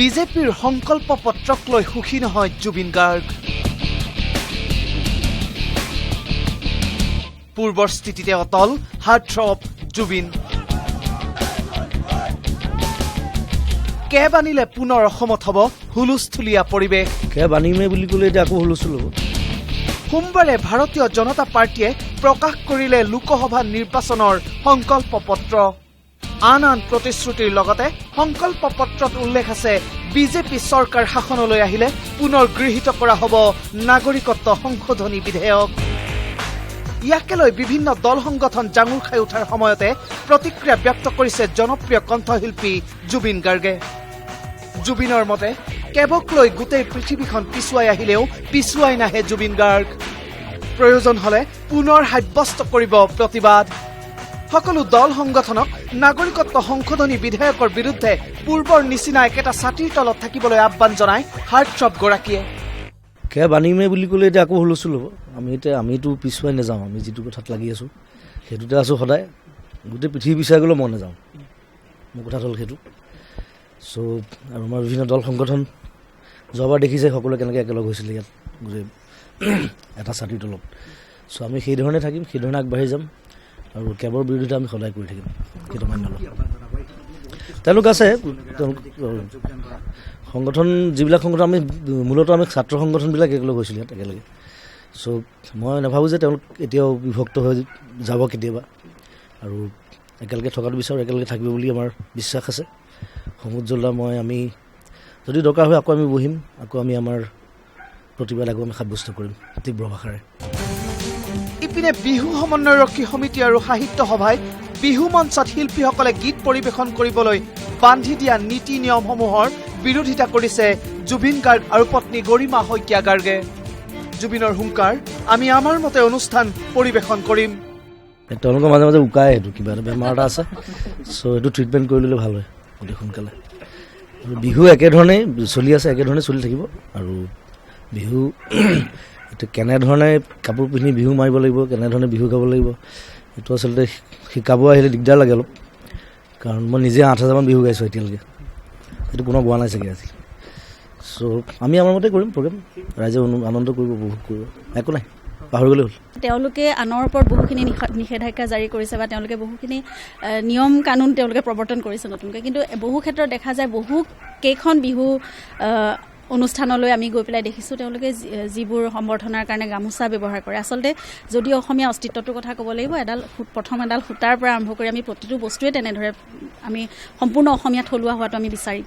বিজেপিৰ সংকল্প পত্ৰক লৈ সুখী নহয় জুবিন গাৰ্গ। পূৰ্বৰ স্থিতিতে অটল হাৰ্টথ্ৰব জুবিন। কেব আনিলে পুনৰ অসমত হ'ব হুলস্থুলীয়া পৰিৱেশ। কেব আনিমে বুলি ক'লে এতিয়া আকৌ হুলস্থুল হ'ব। সোমবাৰে ভাৰতীয় জনতা পাৰ্টীয়ে প্ৰকাশ কৰিলে লোকসভা নিৰ্বাচনৰ সংকল্প পত্ৰ। আন প্ৰতিশ্ৰুতিৰ লগতে সংকল্প পত্ৰত উল্লেখ আছে বিজেপি চৰকাৰ শাসনলৈ আহিলে পুনৰ গৃহীত কৰা হ'ব নাগৰিকত্ব সংশোধনী বিধেয়ক। ইয়াকে লৈ বিভিন্ন দল সংগঠন জাঙুৰ খাই উঠাৰ সময়তে প্ৰতিক্ৰিয়া ব্যক্ত কৰিছে জনপ্ৰিয় কণ্ঠশিল্পী জুবিন গাৰ্গে। জুবিনৰ মতে কেবক লৈ গোটেই পৃথিৱীখন পিছুৱাই আহিলেও পিছুৱাই নাহে জুবিন গাৰ্গ। প্ৰয়োজন হলে পুনৰ সাব্যস্ত কৰিব প্ৰতিবাদ। সকলো দল সংগঠনক নাগৰিকত্ব সংশোধনী বিধেয়কৰ বিৰুদ্ধে পূৰ্বৰ নিচিনা একেটা ছাতিৰ তলত থাকিবলৈ আহ্বান জনায় হাৰ্টথ্ৰব গৰাকীয়ে। কেব আনিমে বুলি ক'লে এতিয়া আকৌ হুলস্থুল হ'ব। আমিতো পিছুৱাই নাযাওঁ। আমি যিটো কথাত লাগি আছোঁ সেইটোতে আছোঁ সদায়। গোটেই পৃথিৱী পিছুৱাই গ'লেও মই নাযাওঁ। মোৰ কথা হ'ল সেইটো। চ' আৰু আমাৰ বিভিন্ন দল সংগঠন যোৱাবাৰ দেখিছে সকলোৱে কেনেকৈ একেলগ হৈছিলে ইয়াত গোটেই এটা ছাতিৰ তলত। চ' আমি সেইধৰণে থাকিম, সেইধৰণে আগবাঢ়ি যাম আৰু কেবৰ বিৰোধিতা আমি সদায় কৰি থাকিম। সেইটো মান্য লওঁ। তেওঁলোক আছে সংগঠন, যিবিলাক সংগঠন আমি মূলতঃ আমি ছাত্ৰ সংগঠনবিলাক একেলগ হৈছিলোঁ ইয়াত একেলগে। চ' মই নাভাবোঁ যে তেওঁলোক এতিয়াও বিভক্ত হৈ যাব কেতিয়াবা, আৰু একেলগে থকাটো বিচাৰোঁ, একেলগে থাকিব বুলি আমাৰ বিশ্বাস আছে। সমুজ্জ্বলা আমি যদি দৰকাৰ হয় আকৌ আমি বহিম, আকৌ আমি আমাৰ প্ৰতিবাদ আকৌ আমি সাব্যস্ত কৰিম তীব্ৰ ভাষাৰে। ইপিনে বিহু সমন্বয়ৰক্ষী সমিতি আৰু সাহিত্য সভাই বিহু মঞ্চত শিল্পীসকলে গীত পৰিৱেশন কৰিবলৈ বান্ধি দিয়া নীতি নিয়মসমূহৰ বিৰোধিতা কৰিছে জুবিন গাৰ্গ আৰু পত্নী গৰিমা শইকীয়া গাৰ্গে। জুবিনৰ হুংকাৰ, আমি আমাৰ মতে অনুষ্ঠান পৰিৱেশন কৰিম। তেওঁলোকৰ মাজে মাজে উকায়, সেইটো কিবা এটা বেমাৰ এটা আছে। চ' এইটো ট্ৰিটমেণ্ট কৰি ল'লে ভাল হয় অতি সোনকালে। আৰু বিহু একেধৰণেই চলি আছে, একেধৰণে চলি থাকিব। আৰু বিহু এইটো কেনেধৰণে কাপোৰ পিন্ধি বিহু মাৰিব লাগিব, কেনেধৰণে বিহু গাব লাগিব, এইটো আচলতে শিকাব আহিলে দিগদাৰ লাগে অলপ। কাৰণ মই নিজে 8,000মান বিহু গাইছোঁ এতিয়ালৈকে, সেইটো কোনো গোৱা নাই চাগে আজি। চ' আমি আমাৰ মতে কৰিম প্ৰগ্ৰেম, ৰাইজে আনন্দ কৰিব, উপভোগ কৰিব, একো নাই, পাহৰি গ'লে হ'ল। তেওঁলোকে আনৰ ওপৰত বহুখিনি নিষেধাজ্ঞা জাৰি কৰিছে বা তেওঁলোকে বহুখিনি নিয়ম কানুন তেওঁলোকে প্ৰৱৰ্তন কৰিছে নতুনকৈ। কিন্তু বহু ক্ষেত্ৰত দেখা যায় বহু কেইখন বিহু অনুষ্ঠানলৈ আমি গৈ পেলাই দেখিছোঁ তেওঁলোকে যিবোৰ সম্বৰ্ধনাৰ কাৰণে গামোচা ব্যৱহাৰ কৰে। আচলতে যদি অসমীয়া অস্তিত্বটোৰ কথা ক'ব লাগিব, প্ৰথম এডাল সূতাৰ পৰা আৰম্ভ কৰি আমি প্ৰতিটো বস্তুৱে তেনেদৰে আমি সম্পূৰ্ণ অসমীয়া থলুৱা হোৱাটো আমি বিচাৰিম।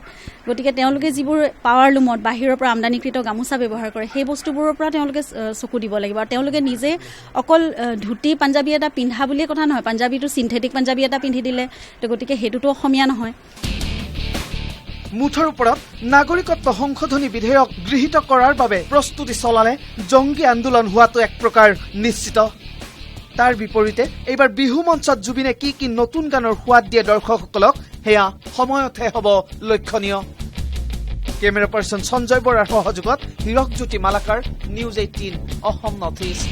গতিকে তেওঁলোকে যিবোৰ পাৱাৰ লুমত বাহিৰৰ পৰা আমদানিকৃত গামোচা ব্যৱহাৰ কৰে, সেই বস্তুবোৰৰ পৰা তেওঁলোকে চকু দিব লাগিব। আৰু তেওঁলোকে নিজে অকল ধুতি পাঞ্জাবী এটা পিন্ধা বুলিয়ে কথা নহয়, পাঞ্জাবীটো চিন্থেটিক পাঞ্জাবী এটা পিন্ধি দিলে, গতিকে সেইটোতো অসমীয়া নহয়। মুঠৰ ওপৰত নাগৰিকত্ব সংশোধনী বিধেয়ক গৃহীত কৰাৰ বাবে প্ৰস্তুতি চলালে জংগী আন্দোলন হোৱাটো এক প্ৰকাৰ নিশ্চিত। তাৰ বিপৰীতে এইবাৰ বিহু মঞ্চত জুবিনে কি কি নতুন গানৰ সোৱাদ দিয়ে দৰ্শকসকলক, সেয়া সময়তহে হ'ব লক্ষণীয়। কেমেৰা পাৰ্চন সঞ্জয় বৰাৰ সহযোগত Hirakjyoti Malakar, news 18 Assam north east.